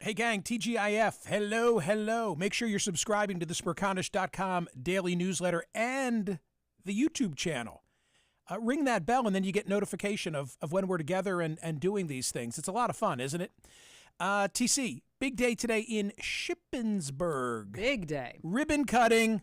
Hey gang, TGIF, hello. Make sure you're subscribing to the Smerconish.com daily newsletter and the YouTube channel. Ring that bell and then you get notification of when we're together and doing these things. It's a lot of fun, isn't it? TC, big day today in Shippensburg. Big day. Ribbon cutting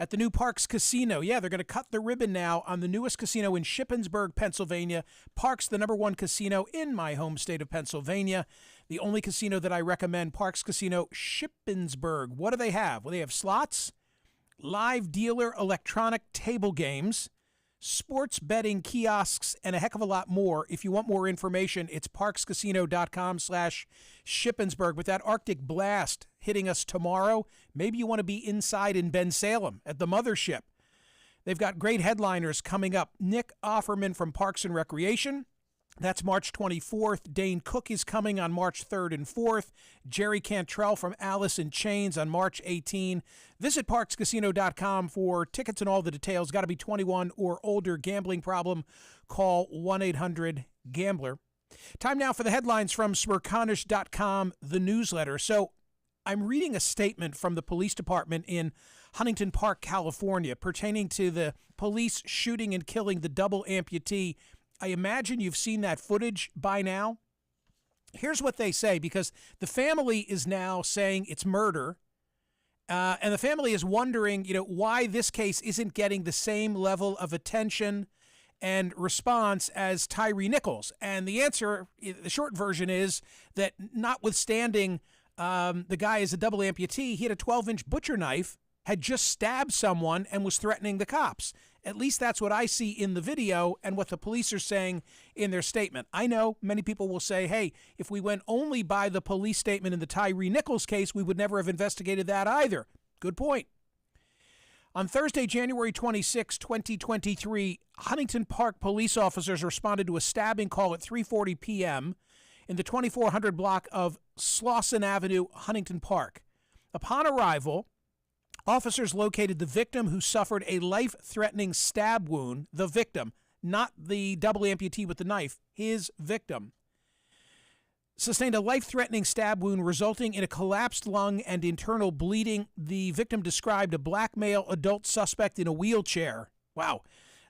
at the new Parks Casino. Yeah, they're going to cut the ribbon now on the newest casino in Shippensburg, Pennsylvania. Parks, the #1 casino in my home state of Pennsylvania. The only casino that I recommend, Parks Casino, Shippensburg. What do they have? Well, they have slots, live dealer electronic table games, sports betting kiosks, and a heck of a lot more. If you want more information, it's parkscasino.com/Shippensburg. With that Arctic blast hitting us tomorrow, maybe you want to be inside in Bensalem at the mothership. They've got great headliners coming up. Nick Offerman from Parks and Recreation. That's March 24th. Dane Cook is coming on March 3rd and 4th. Jerry Cantrell from Alice in Chains on March 18. Visit parkscasino.com for tickets and all the details. Got to be 21 or older. Gambling problem? Call 1-800-GAMBLER. Time now for the headlines from Smerconish.com, the newsletter. So I'm reading a statement from the police department in Huntington Park, California, pertaining to the police shooting and killing the double amputee. I imagine you've seen that footage by now. Here's what they say, because the family is now saying it's murder, and the family is wondering, why this case isn't getting the same level of attention and response as Tyree Nichols. And the answer, the short version, is that notwithstanding the guy is a double amputee, he had a 12-inch butcher knife, had just stabbed someone and was threatening the cops. At least that's what I see in the video and what the police are saying in their statement. I know many people will say, hey, if we went only by the police statement in the Tyree Nichols case, we would never have investigated that either. Good point. On Thursday, January 26, 2023, Huntington Park police officers responded to a stabbing call at 3:40 p.m. in the 2400 block of Slauson Avenue, Huntington Park. Upon arrival, officers located the victim, who suffered a life-threatening stab wound. The victim, not the double amputee with the knife, his victim, sustained a life-threatening stab wound resulting in a collapsed lung and internal bleeding. The victim described a black male adult suspect in a wheelchair. Wow.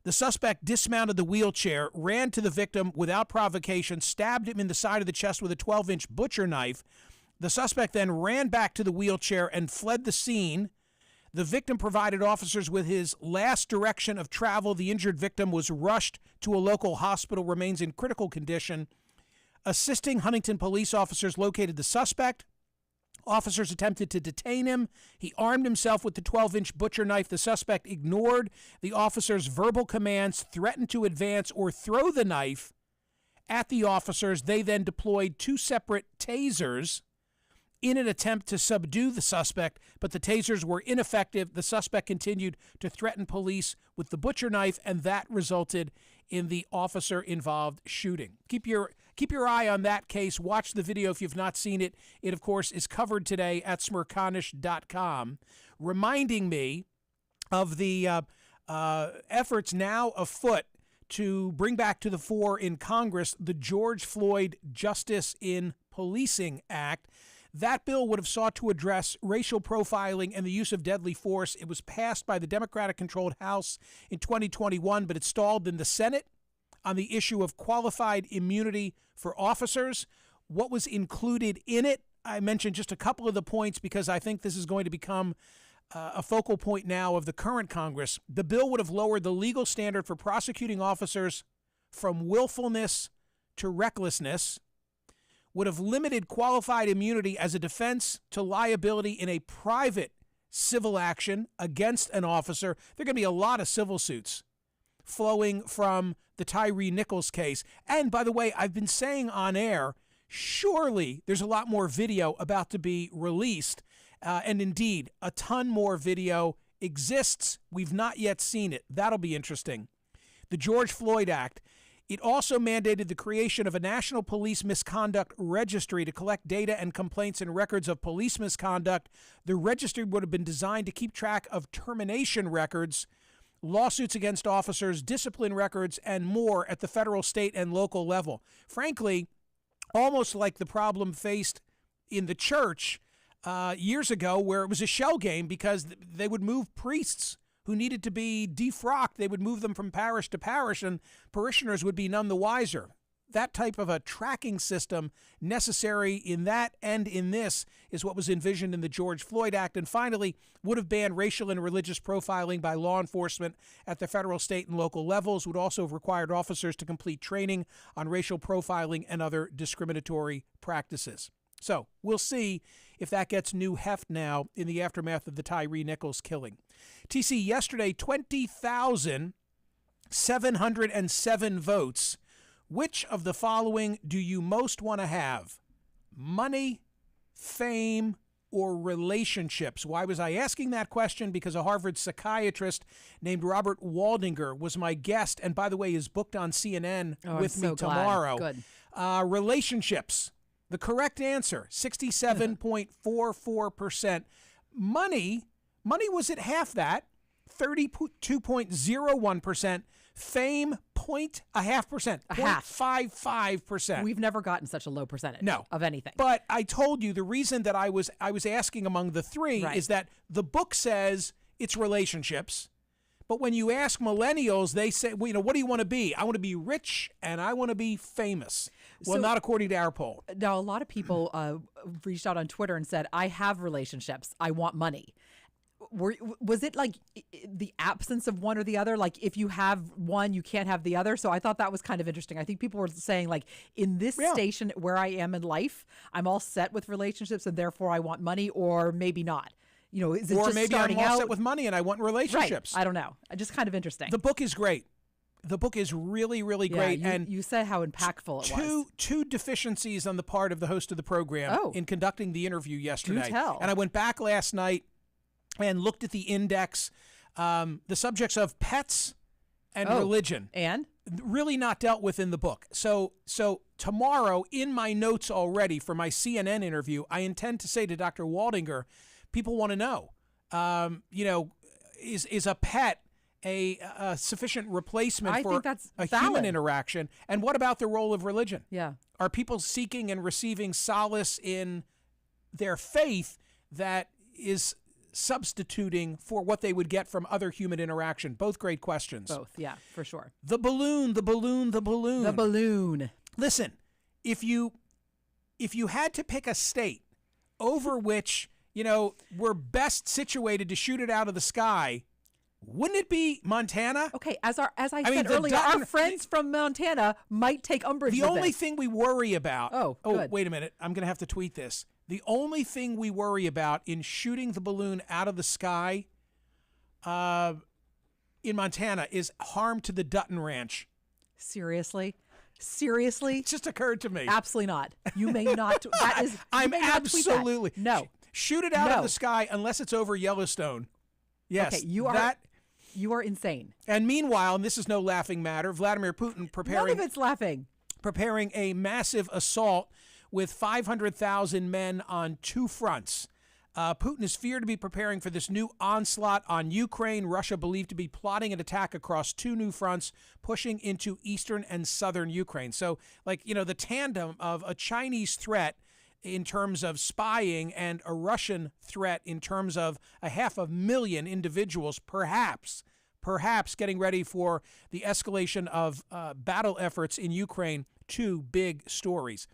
The suspect dismounted the wheelchair, ran to the victim without provocation, stabbed him in the side of the chest with a 12-inch butcher knife. The suspect then ran back to the wheelchair and fled the scene. The victim provided officers with his last direction of travel. The injured victim was rushed to a local hospital, remains in critical condition. Assisting Huntington police officers located the suspect. Officers attempted to detain him. He armed himself with the 12-inch butcher knife. The suspect ignored the officers' verbal commands, threatened to advance or throw the knife at the officers. They then deployed 2 separate tasers in an attempt to subdue the suspect, but the tasers were ineffective. The suspect continued to threaten police with the butcher knife, and that resulted in the officer-involved shooting. Keep your eye on that case. Watch the video if you've not seen it. It, of course, is covered today at Smerconish.com, reminding me of the efforts now afoot to bring back to the fore in Congress the George Floyd Justice in Policing Act. That bill would have sought to address racial profiling and the use of deadly force. It was passed by the Democratic-controlled House in 2021, but it stalled in the Senate on the issue of qualified immunity for officers. What was included in it? I mentioned just a couple of the points because I think this is going to become a focal point now of the current Congress. The bill would have lowered the legal standard for prosecuting officers from willfulness to recklessness, would have limited qualified immunity as a defense to liability in a private civil action against an officer. There are going to be a lot of civil suits flowing from the Tyree Nichols case. And by the way, I've been saying on air, surely there's a lot more video about to be released. And indeed, a ton more video exists. We've not yet seen it. That'll be interesting. The George Floyd Act. It also mandated the creation of a national police misconduct registry to collect data and complaints and records of police misconduct. The registry would have been designed to keep track of termination records, lawsuits against officers, discipline records, and more at the federal, state, and local level. Frankly, almost like the problem faced in the church years ago where it was a shell game because they would move priests who needed to be defrocked. They would move them from parish to parish, and parishioners would be none the wiser. That type of a tracking system necessary in that and in this is what was envisioned in the George Floyd Act, and finally would have banned racial and religious profiling by law enforcement at the federal, state, and local levels, would also have required officers to complete training on racial profiling and other discriminatory practices. So we'll see if that gets new heft now in the aftermath of the Tyree Nichols killing. TC, yesterday, 20,707 votes. Which of the following do you most want to have? Money, fame, or relationships? Why was I asking that question? Because a Harvard psychiatrist named Robert Waldinger was my guest, and by the way, is booked on CNN with me tomorrow. Good. Relationships. The correct answer, 67.44%. Money was at half that, 32.01%. Fame, 0.5%, 0.55%. We've never gotten such a low percentage of anything. But I told you the reason that I was asking among the three is that the book says it's relationships. But when you ask millennials, they say, well, what do you want to be? I want to be rich and I want to be famous. Well, not according to our poll. Now, a lot of people reached out on Twitter and said, I have relationships. I want money. Was it like the absence of one or the other? Like if you have one, you can't have the other. So I thought that was kind of interesting. I think people were saying like in this station where I am in life, I'm all set with relationships and therefore I want money, or maybe not. Is it or just maybe starting I'm all out set with money and I want relationships. Right. I don't know. Just kind of interesting. The book is great. The book is really, really great. And you said how impactful it was. Two deficiencies on the part of the host of the program in conducting the interview yesterday. Do tell. And I went back last night and looked at the index, the subjects of pets and religion. And? Really not dealt with in the book. So tomorrow, in my notes already for my CNN interview, I intend to say to Dr. Waldinger, people want to know, is a pet a sufficient replacement for a human interaction? And what about the role of religion? Yeah. Are people seeking and receiving solace in their faith that is substituting for what they would get from other human interaction? Both great questions. Both, yeah, for sure. The balloon. The balloon. Listen, if you had to pick a state over which, we're best situated to shoot it out of the sky, wouldn't it be Montana? Okay, as I said earlier, our friends from Montana might take umbrage with the only this. thing we worry about. Oh, good. Wait a minute. I'm going to have to tweet this. The only thing we worry about in shooting the balloon out of the sky in Montana is harm to the Dutton Ranch. Seriously? It just occurred to me. Absolutely not. You may not. I'm absolutely. No. Shoot it out of the sky unless it's over Yellowstone. Yes. Okay, you are insane. And meanwhile, and this is no laughing matter, Vladimir Putin None of it's laughing. Preparing a massive assault with 500,000 men on two fronts. Putin is feared to be preparing for this new onslaught on Ukraine. Russia believed to be plotting an attack across two new fronts, pushing into eastern and southern Ukraine. So, the tandem of a Chinese threat in terms of spying and a Russian threat in terms of 500,000 individuals, perhaps getting ready for the escalation of battle efforts in Ukraine. Two big stories.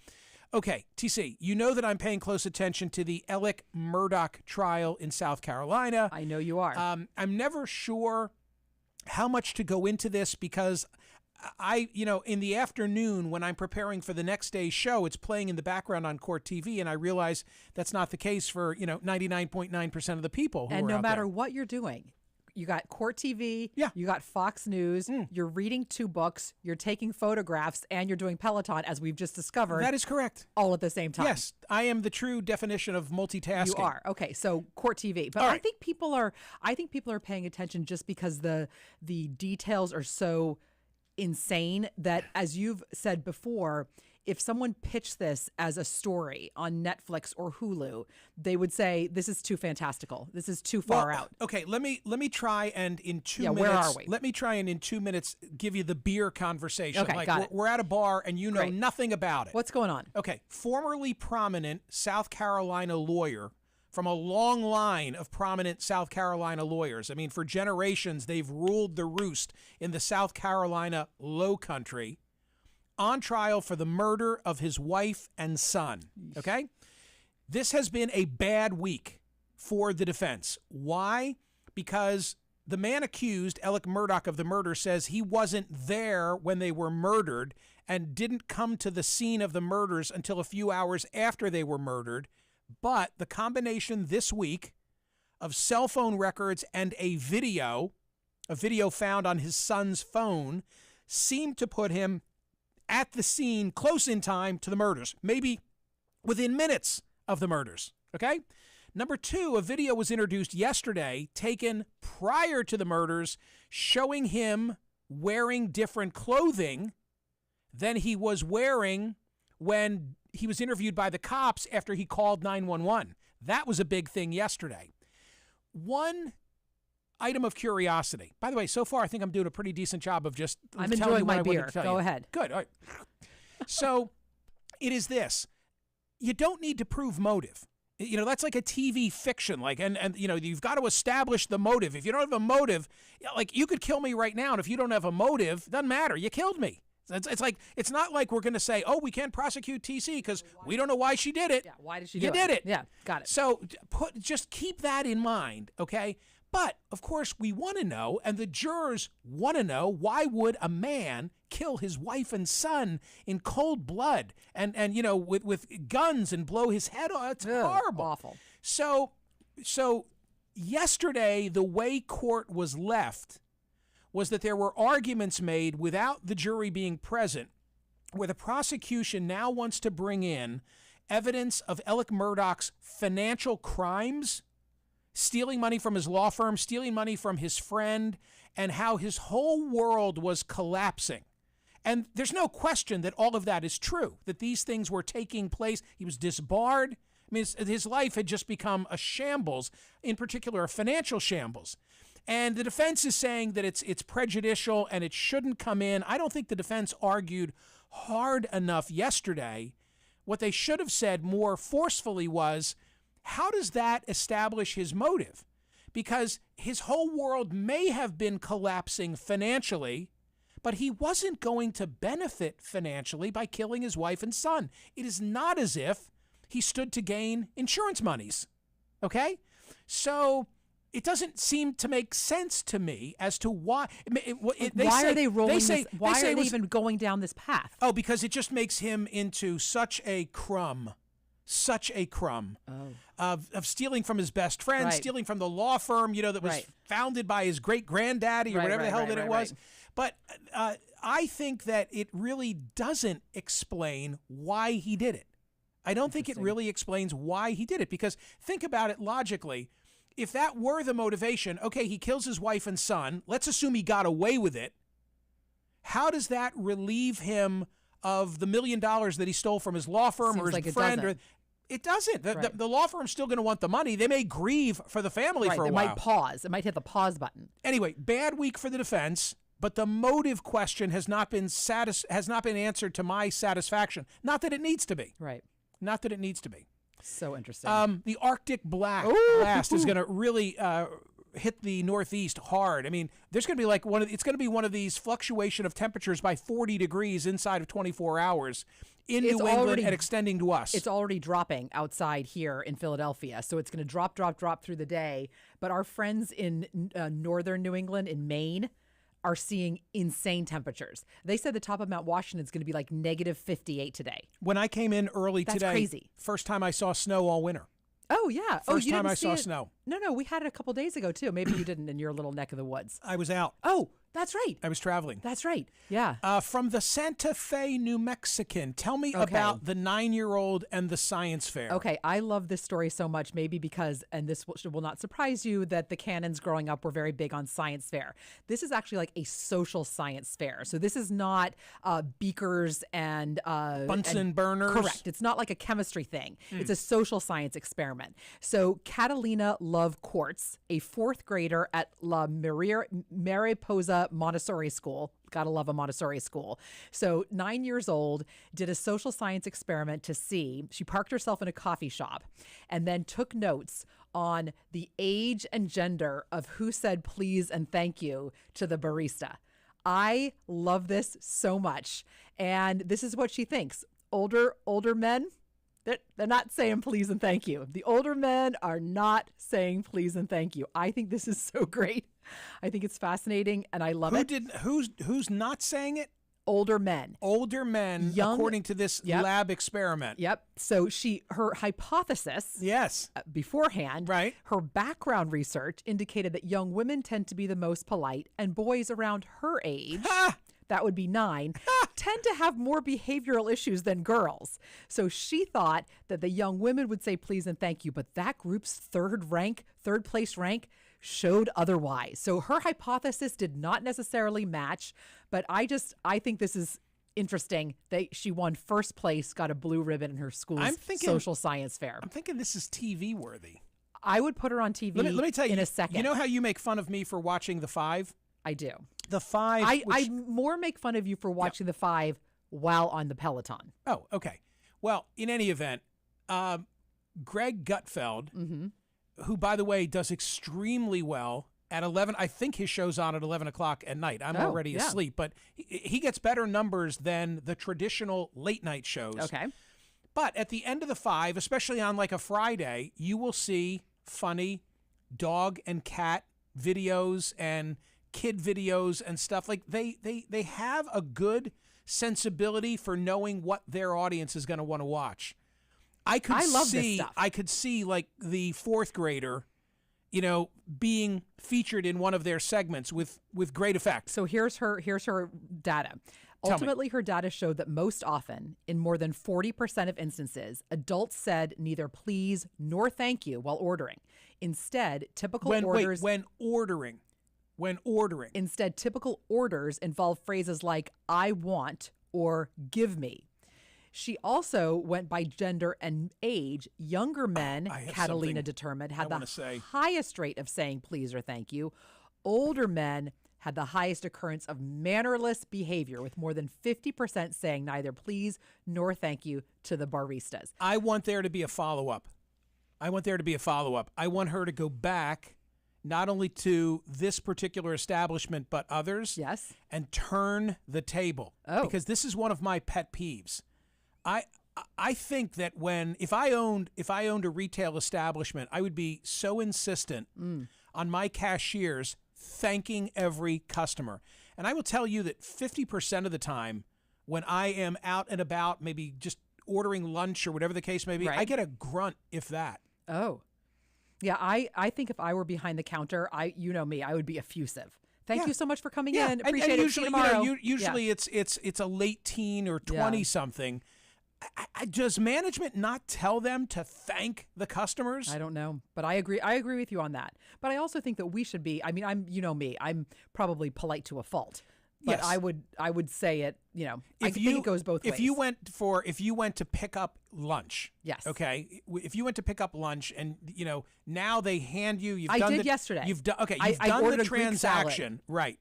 Okay, TC, you know that I'm paying close attention to the Alec Murdaugh trial in South Carolina. I know you are. I'm never sure how much to go into this because in the afternoon when I'm preparing for the next day's show, it's playing in the background on Court TV, and I realize that's not the case for, 99.9% of the people who are out there. And no matter what you're doing, you got Court TV, you got Fox News, you're reading 2 books, you're taking photographs, and you're doing Peloton, as we've just discovered. That is correct. All at the same time. Yes, I am the true definition of multitasking. You are. Okay, so Court TV. But I think people are paying attention just because the details are so insane that, as you've said before, if someone pitched this as a story on Netflix or Hulu, they would say, this is too fantastical. This is too far out. Okay, let me try and in 2 minutes. Where are we? Let me try and in 2 minutes give you the beer conversation. Okay, like got it. We're at a bar and you know Great. nothing about it. What's going on? Okay, formerly prominent South Carolina lawyer from a long line of prominent South Carolina lawyers. I mean, for generations, they've ruled the roost in the South Carolina Low Country, on trial for the murder of his wife and son. Okay? This has been a bad week for the defense. Why? Because the man accused, Alec Murdaugh of the murder, says he wasn't there when they were murdered and didn't come to the scene of the murders until a few hours after they were murdered. But the combination this week of cell phone records and a video found on his son's phone, seemed to put him at the scene close in time to the murders, maybe within minutes of the murders. Okay? Number two, a video was introduced yesterday, taken prior to the murders, showing him wearing different clothing than he was wearing when he was interviewed by the cops after he called 911. That was a big thing yesterday. One item of curiosity. By the way, so far I think I'm doing a pretty decent job of just I'm telling enjoying you what my I wanted beer. to tell Go you. ahead. Good. All right. So it is this. You don't need to prove motive. You know, that's like a TV fiction. Like, and you know, you've got to establish the motive. If you don't have a motive, like you could kill me right now, and if you don't have a motive, it doesn't matter. You killed me. It's like, it's not like we're going to say, oh, we can't prosecute TC because we don't know why she did it. Yeah, why did she do it? You did it. Yeah, got it. So just keep that in mind, okay? But, of course, we want to know, and the jurors want to know, why would a man kill his wife and son in cold blood and you know, with guns and blow his head off? It's horrible. Awful. So yesterday, the way court was left was that there were arguments made without the jury being present, where the prosecution now wants to bring in evidence of Alec Murdaugh's financial crimes, stealing money from his law firm, stealing money from his friend, and how his whole world was collapsing. And there's no question that all of that is true, that these things were taking place. He was disbarred. I mean, his life had just become a shambles, in particular a financial shambles. And the defense is saying that it's prejudicial and it shouldn't come in. I don't think the defense argued hard enough yesterday. What they should have said more forcefully was, how does that establish his motive? Because his whole world may have been collapsing financially, but he wasn't going to benefit financially by killing his wife and son. It is not as if he stood to gain insurance monies. Okay? So it doesn't seem to make sense to me as to why. Why are they rolling this? Why are they even even going down this path? Oh, because it just makes him into such a crumb of stealing from his best friend, Right. stealing from the law firm, you know, that was Right. founded by his great-granddaddy or whatever the hell that it was. But I think that it really doesn't explain why he did it. I don't think it really explains why he did it, because think about it logically. If that were the motivation, okay, he kills his wife and son. Let's assume he got away with it. How does that relieve him of the $1 million that he stole from his law firm Seems or his like it friend? doesn't. It doesn't. Right. The law firm's still going to want the money. They may grieve for the family Right, for a it while. might pause. It might hit the pause button. Anyway, bad week for the defense, but the motive question has not been answered to my satisfaction. Not that it needs to be. Right. Not that it needs to be. So interesting. The Arctic blast is going to really hit the Northeast hard. I mean, there's going to be it's going to be one of these fluctuation of temperatures by 40 degrees inside of 24 hours in New England and extending to us. It's already dropping outside here in Philadelphia, so it's going to drop through the day. But our friends in northern New England, in Maine, are seeing insane temperatures. They said the top of Mount Washington is going to be like negative 58 today. When I came in early That's today, crazy. First time I saw snow all winter. Oh, yeah. First you time didn't I see saw it? snow. No, we had it a couple days ago, too. Maybe you didn't in your little neck of the woods. I was out. Oh, That's right. I was traveling. That's right. Yeah. From the Santa Fe, New Mexican. Tell me about the 9-year-old and the science fair. Okay, I love this story so much, maybe because, and this will not surprise you, that the Cannons growing up were very big on science fair. This is actually like a social science fair. So this is not beakers and Bunsen burners. Correct. It's not like a chemistry thing. It's a social science experiment. So Catalina Love Quartz, a 4th grader at La Mariposa Montessori School. Gotta love a Montessori school. So 9 years old, did a social science experiment to see. She parked herself in a coffee shop and then took notes on the age and gender of who said please and thank you to the barista. I love this so much. And this is what she thinks. Older men, they're not saying please and thank you. The older men are not saying please and thank you. I think this is so great. I think it's fascinating, and I love it. Who's not saying it? Older men. Older men, according to this lab experiment. Yep. So her hypothesis. Yes. Beforehand. Right. Her background research indicated that young women tend to be the most polite, and boys around her age. That would be 9, tend to have more behavioral issues than girls. So she thought that the young women would say please and thank you, but that group's third place rank showed otherwise. So her hypothesis did not necessarily match, but I think this is interesting that she won first place, got a blue ribbon in her school's social science fair. I'm thinking this is TV worthy. I would put her on TV let me tell you, in a second. You know how you make fun of me for watching The Five? I do. The Five. I more make fun of you for watching The Five while on the Peloton. Oh, okay. Well, in any event, Greg Gutfeld, who, by the way, does extremely well at 11. I think his show's on at 11 o'clock at night. I'm already asleep, but he gets better numbers than the traditional late night shows. Okay. But at the end of The Five, especially on like a Friday, you will see funny dog and cat videos and kid videos and stuff. Like they have a good sensibility for knowing what their audience is going to want to watch. I love this stuff. I could see like the 4th grader, being featured in one of their segments with great effect. So here's her data. Ultimately, her data showed that most often, in more than 40% of instances, adults said neither please nor thank you while ordering. Instead, typical orders... When ordering. Instead, typical orders involve phrases like, I want, or give me. She also went by gender and age. Younger men, Catalina determined, had the highest rate of saying please or thank you. Older men had the highest occurrence of mannerless behavior, with more than 50% saying neither please nor thank you to the baristas. I want there to be a follow-up. I want her to go back not only to this particular establishment, but others. Yes. And turn the table. Oh. Because this is one of my pet peeves. I think that if I owned a retail establishment, I would be so insistent on my cashiers thanking every customer. And I will tell you that 50% of the time when I am out and about, maybe just ordering lunch or whatever the case may be, I get a grunt, if that. Oh. Yeah, I think if I were behind the counter, you know me, I would be effusive. Thank you so much for coming in. Appreciate it. Usually, usually it's a late teen or 20-something. Does management not tell them to thank the customers? I don't know, but I agree. I agree with you on that. But I also think that we should be. I mean, I'm probably polite to a fault. But yes. I would say it. I think it goes both ways. If you went to pick up lunch, yes, okay. If you went to pick up lunch, and now they hand you. I did yesterday. You've done the transaction, right?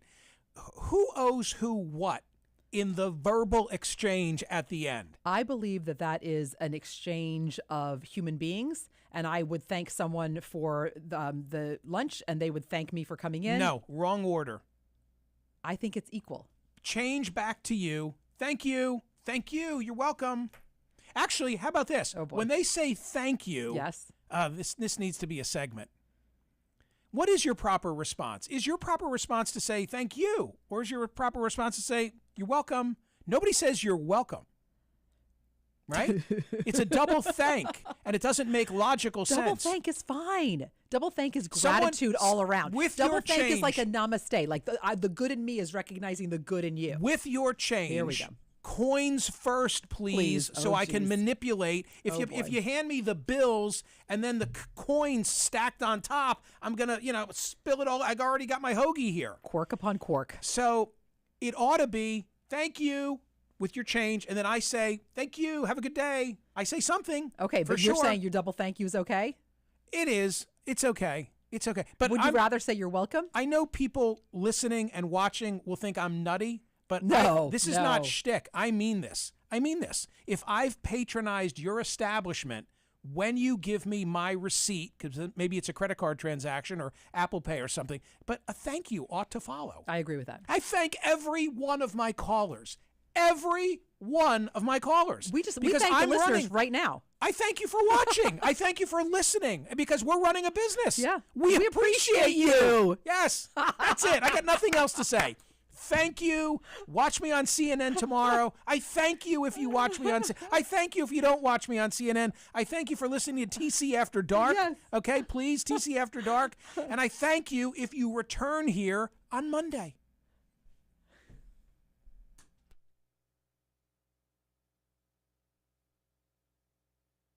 Who owes who what in the verbal exchange at the end? I believe that is an exchange of human beings, and I would thank someone for the lunch, and they would thank me for coming in. No, wrong order. I think it's equal. Change back to you. Thank you. Thank you. You're welcome. Actually, how about this? Oh boy. When they say thank you, yes. This needs to be a segment. What is your proper response? Is your proper response to say thank you? Or is your proper response to say you're welcome? Nobody says you're welcome. right? It's a double thank, and it doesn't make logical sense. Double thank is fine. Double thank is gratitude all around. With double your thank change, is like a namaste. Like the good in me is recognizing the good in you. With your change, Here we go. Coins first, please, so I can manipulate. If you hand me the bills and then the coins stacked on top, I'm gonna spill it all. I already got my hoagie here. Quark upon quark. So it ought to be thank you with your change, and then I say thank you, have a good day. I say something. Okay, but you're saying your double thank you is okay? It is. It's okay. It's okay. But would you rather say you're welcome? I know people listening and watching will think I'm nutty. But this is not shtick. I mean this. If I've patronized your establishment, when you give me my receipt, because maybe it's a credit card transaction or Apple Pay or something, but a thank you ought to follow. I agree with that. I thank every one of my callers. Every one of my callers. We thank the listeners right now. I thank you for watching. I thank you for listening, because we're running a business. Yeah. We appreciate you. Yes. That's it. I got nothing else to say. Thank you. Watch me on CNN tomorrow. I thank you if you watch me on CNN. I thank you if you don't watch me on CNN. I thank you for listening to TC After Dark. Yes. Okay, please, TC After Dark. And I thank you if you return here on Monday.